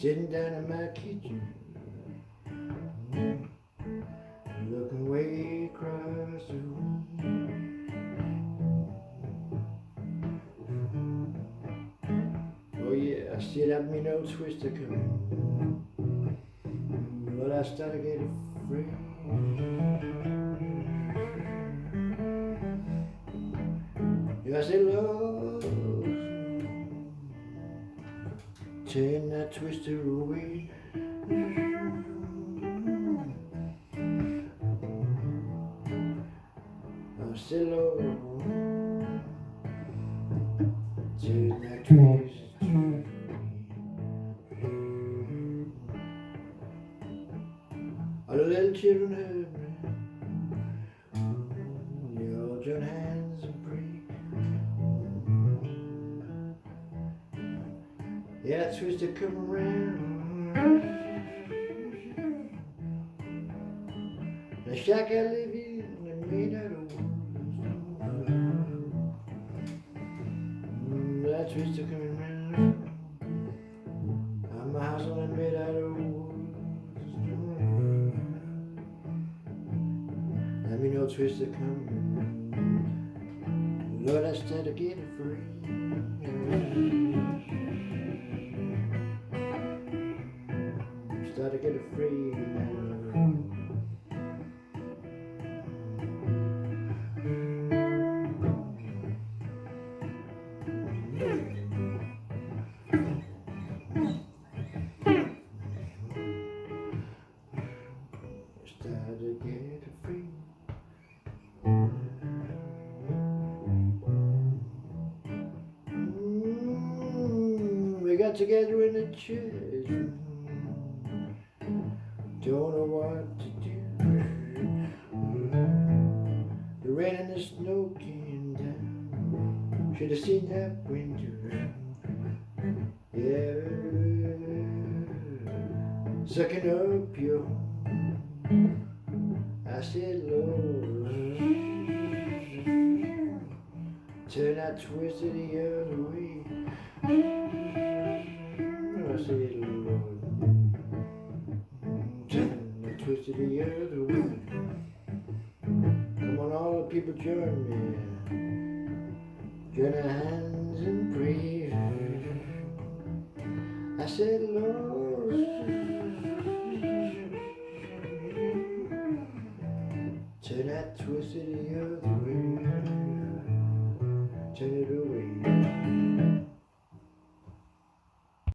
sitting down in my kitchen, looking way across the room. Oh yeah, I still have me no twister coming. Well, I started getting free. Yeah, I said, Lord, turn that twister away. I said, Lord, turn that twister away. All the little children heard me. They all join hands and pray. Yeah, that twister come around. The shack I live in, they made out of wood. That twister coming round. I'm my house only made out of wood. Let me know twister coming. Lord, I started getting free. Started getting free. Started getting free. We got together in the church. Don't know what to do. The rain and the snow came down. Should have seen that winter. Yeah, sucking up your. I said, Lord, turn that twister the other way. I said, Lord, turn that twister the other way. Come on, all the people join me. Join our hands and pray. I said, Lord, turn that twister the other way. Turn it over.